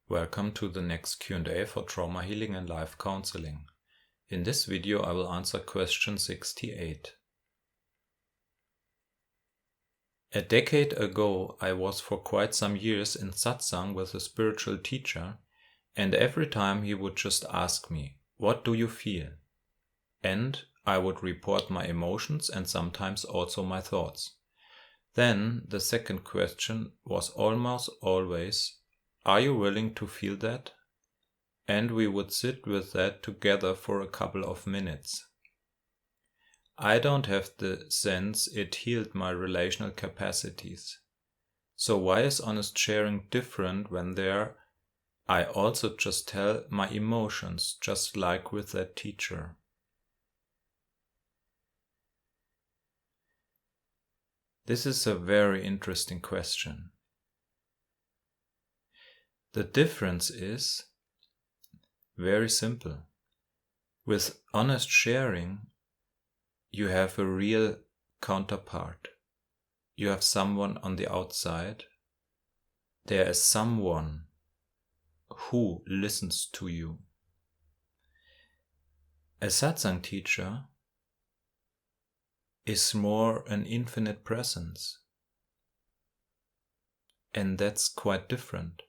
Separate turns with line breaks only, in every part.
Welcome to the next Q&A for trauma healing and life counseling. In this video I will answer question 68. A decade ago I was for quite some years in Satsang with a spiritual teacher, and every time he would just ask me, "What do you feel?" And I would report my emotions and sometimes also my thoughts. Then the second question was almost always, "Are you willing to feel that?" And we would sit with that together for a couple of minutes. I don't have the sense it healed my relational capacities. So why is honest sharing different when there I also just tell my emotions, just like with that teacher? This is a very interesting question. The difference is very simple. With honest sharing, you have a real counterpart. You have someone on the outside. There is someone who listens to you. A satsang teacher is more an infinite presence. And that's quite different.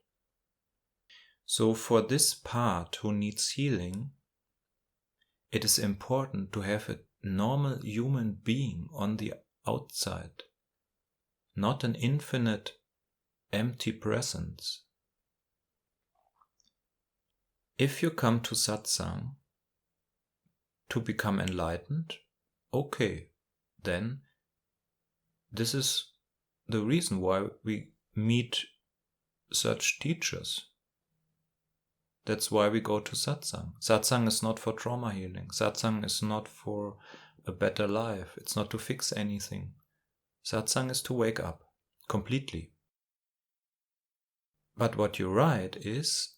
So for this part who needs healing, it is important to have a normal human being on the outside, not an infinite empty presence. If you come to satsang to become enlightened, okay, then this is the reason why we meet such teachers. That's why we go to satsang. Satsang is not for trauma healing. Satsang is not for a better life. It's not to fix anything. Satsang is to wake up completely. But what you write is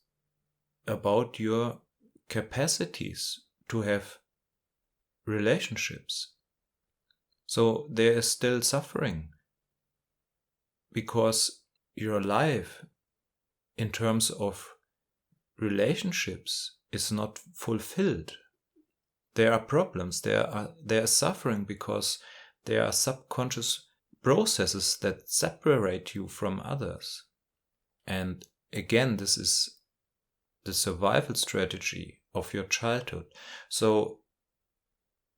about your capacities to have relationships. So there is still suffering because your life in terms of relationships is not fulfilled. There are problems, there is suffering because there are subconscious processes that separate you from others. And again, this is the survival strategy of your childhood. So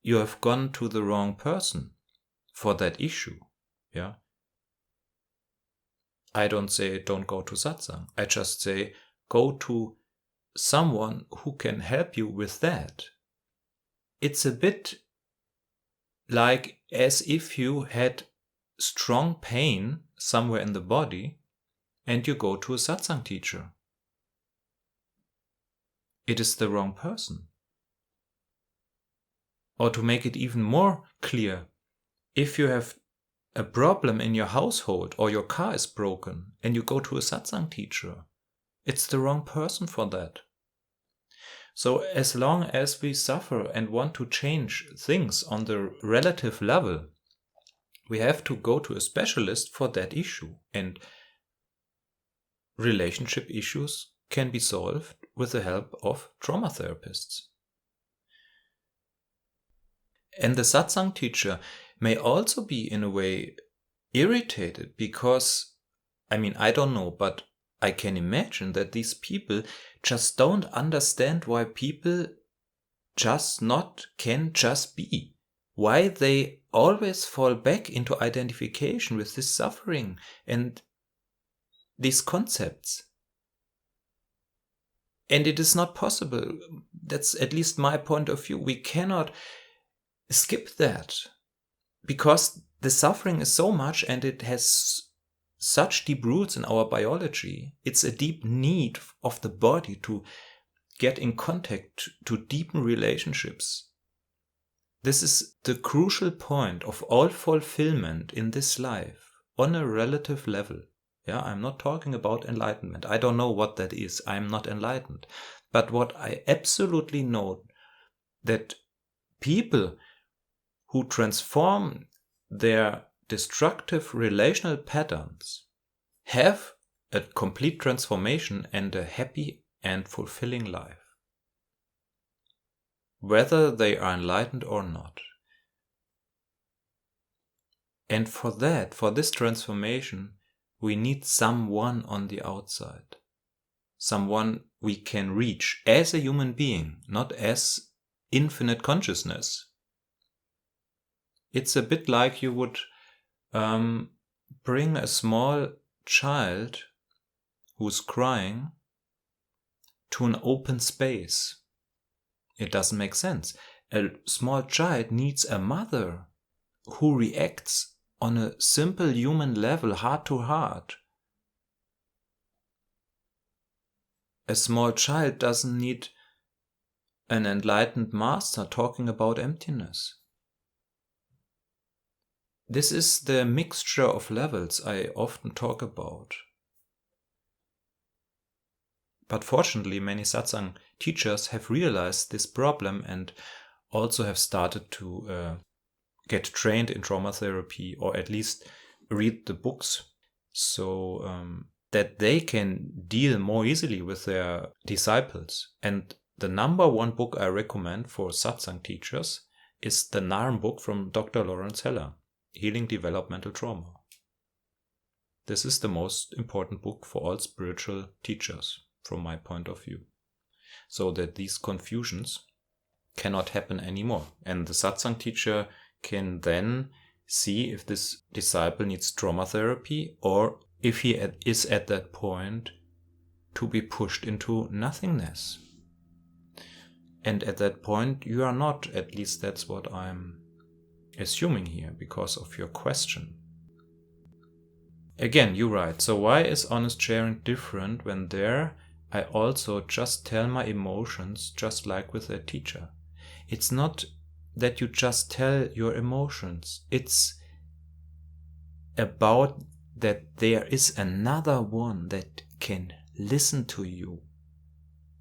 you have gone to the wrong person for that issue. Yeah. I don't say don't go to satsang. I just say go to someone who can help you with that. It's a bit like as if you had strong pain somewhere in the body and you go to a satsang teacher. It is the wrong person. Or to make it even more clear, if you have a problem in your household or your car is broken and you go to a satsang teacher, it's the wrong person for that. So as long as we suffer and want to change things on the relative level, we have to go to a specialist for that issue. And relationship issues can be solved with the help of trauma therapists. And the satsang teacher may also be in a way irritated because, I don't know, but I can imagine that these people just don't understand why people can just be. Why they always fall back into identification with this suffering and these concepts. And it is not possible. That's at least my point of view. We cannot skip that because the suffering is so much and it has such deep roots in our biology. It's a deep need of the body to get in contact, to deepen relationships. This is the crucial point of all fulfillment in this life on a relative level. Yeah, I'm not talking about enlightenment. I don't know what that is. I'm not enlightened. But what I absolutely know, that people who transform their destructive relational patterns have a complete transformation and a happy and fulfilling life, whether they are enlightened or not. And for this transformation, we need someone on the outside, someone we can reach as a human being, not as infinite consciousness. It's a bit like you would bring a small child who's crying to an open space. It doesn't make sense. A small child needs a mother who reacts on a simple human level, heart to heart. A small child doesn't need an enlightened master talking about emptiness. This is the mixture of levels I often talk about. But fortunately, many satsang teachers have realized this problem and also have started to get trained in trauma therapy, or at least read the books, so that they can deal more easily with their disciples. And the number one book I recommend for satsang teachers is the NARM book from Dr. Lawrence Heller, Healing Developmental Trauma. This is the most important book for all spiritual teachers, from my point of view, so that these confusions cannot happen anymore. And the satsang teacher can then see if this disciple needs trauma therapy or if he is at that point to be pushed into nothingness. And at that point you are not, at least that's what I'm assuming here because of your question. Again, you write, so why is honest sharing different when there I also just tell my emotions just like with a teacher? It's not that you just tell your emotions. It's about that there is another one that can listen to you.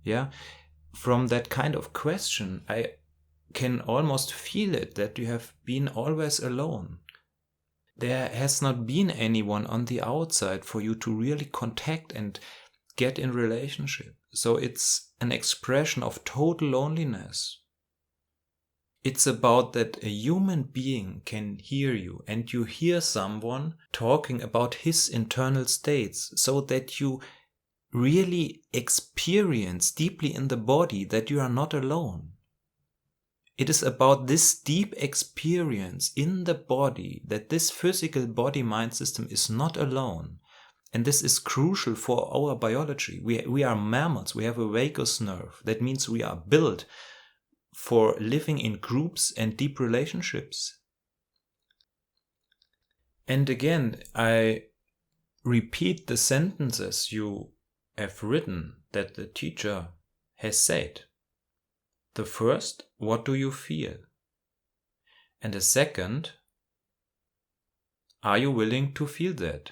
Yeah? From that kind of question, I can almost feel it, that you have been always alone. There has not been anyone on the outside for you to really contact and get in relationship. So it's an expression of total loneliness. It's about that a human being can hear you and you hear someone talking about his internal states, so that you really experience deeply in the body that you are not alone. It is about this deep experience in the body, that this physical body-mind system is not alone. And this is crucial for our biology. We are mammals, we have a vagus nerve. That means we are built for living in groups and deep relationships. And again, I repeat the sentences you have written that the teacher has said. The first, what do you feel? And the second, are you willing to feel that?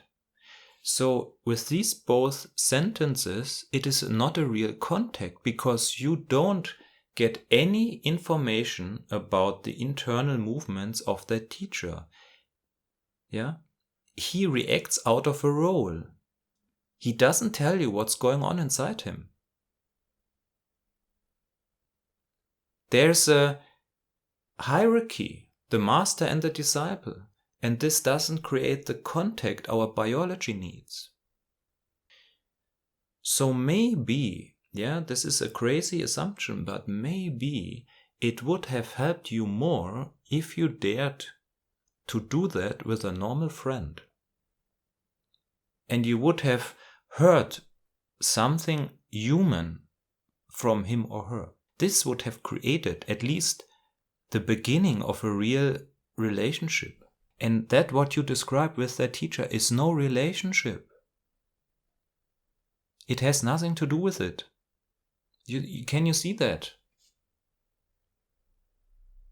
So with these both sentences, it is not a real contact, because you don't get any information about the internal movements of that teacher. Yeah? He reacts out of a role. He doesn't tell you what's going on inside him. There's a hierarchy, the master and the disciple, and this doesn't create the contact our biology needs. So maybe, this is a crazy assumption, but maybe it would have helped you more if you dared to do that with a normal friend. And you would have heard something human from him or her. This would have created at least the beginning of a real relationship. And that what you described with that teacher is no relationship. It has nothing to do with it. Can you see that?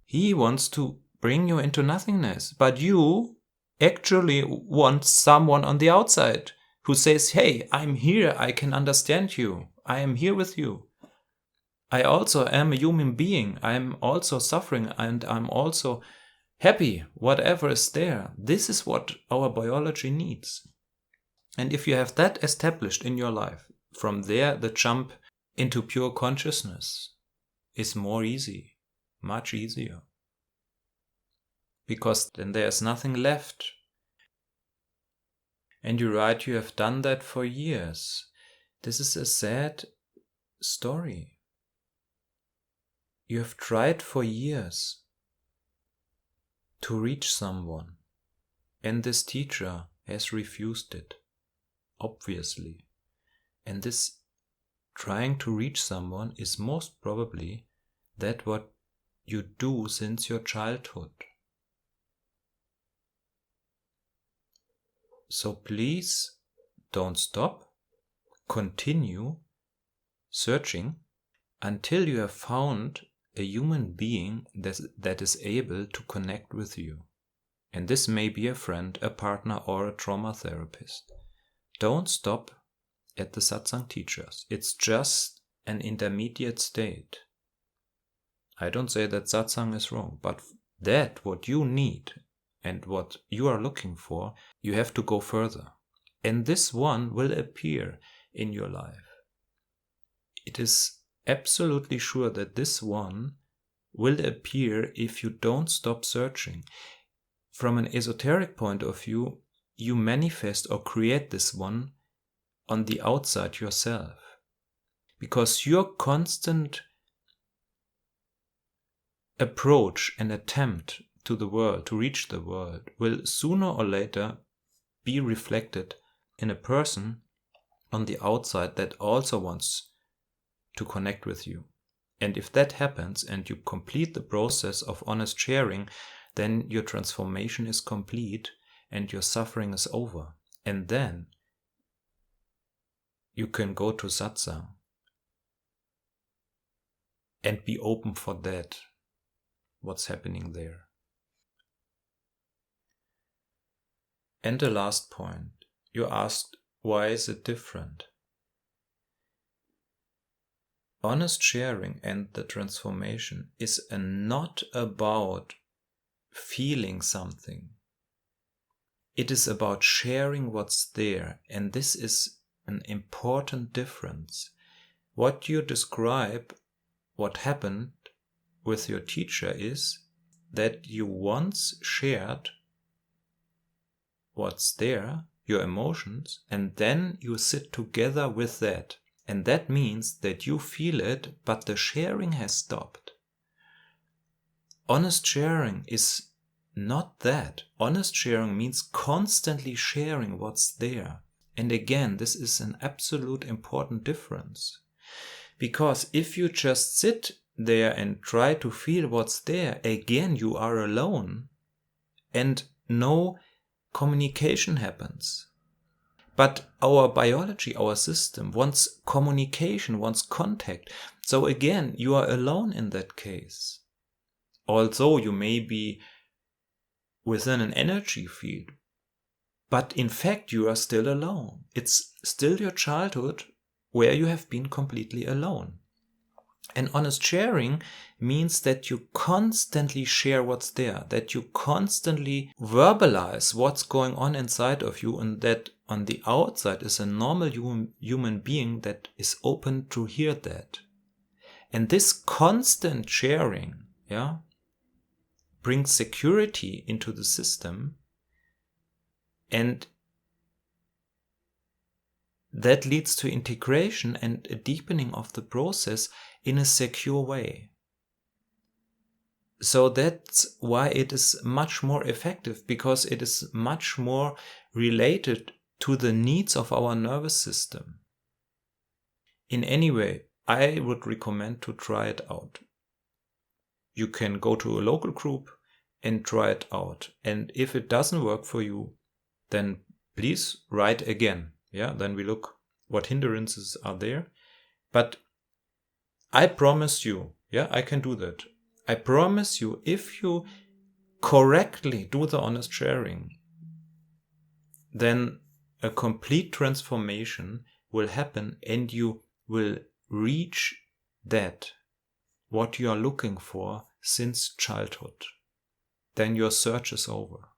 He wants to bring you into nothingness, but you actually want someone on the outside who says, hey, I'm here, I can understand you, I am here with you. I also am a human being, I'm also suffering and I'm also happy, whatever is there. This is what our biology needs. And if you have that established in your life, from there the jump into pure consciousness is more easy, much easier. Because then there's nothing left. And you write, you have done that for years. This is a sad story. You have tried for years to reach someone, and this teacher has refused it, obviously. And this trying to reach someone is most probably that what you do since your childhood. So please don't stop, continue searching until you have found a human being that is able to connect with you. And this may be a friend, a partner, or a trauma therapist. Don't stop at the Satsang teachers. It's just an intermediate state. I don't say that Satsang is wrong, but that what you need and what you are looking for, you have to go further. And this one will appear in your life. It is absolutely sure that this one will appear if you don't stop searching. From an esoteric point of view, you manifest or create this one on the outside yourself. Because your constant approach and attempt to the world, to reach the world, will sooner or later be reflected in a person on the outside that also wants to connect with you. And if that happens and you complete the process of honest sharing, then your transformation is complete and your suffering is over. And then you can go to Satsang and be open for that, what's happening there. And the last point, you asked, why is it different? Honest sharing and the transformation is not about feeling something. It is about sharing what's there, and this is an important difference. What you describe, what happened with your teacher is that you once shared what's there, your emotions, and then you sit together with that. And that means that you feel it, but the sharing has stopped. Honest sharing is not that. Honest sharing means constantly sharing what's there. And again, this is an absolute important difference. Because if you just sit there and try to feel what's there, again, you are alone and no communication happens. But our biology, our system wants communication, wants contact. So again, you are alone in that case. Although you may be within an energy field, but in fact you are still alone. It's still your childhood where you have been completely alone. And honest sharing means that you constantly share what's there, that you constantly verbalize what's going on inside of you, and that on the outside is a normal human being that is open to hear that. And this constant sharing, brings security into the system, and that leads to integration and a deepening of the process in a secure way. So that's why it is much more effective, because it is much more related to the needs of our nervous system. In any way, I would recommend to try it out. You can go to a local group and try it out. And if it doesn't work for you, then please write again. Then we look what hindrances are there. But I promise you, I can do that. I promise you, if you correctly do the honest sharing, then a complete transformation will happen and you will reach that, what you are looking for since childhood. Then your search is over.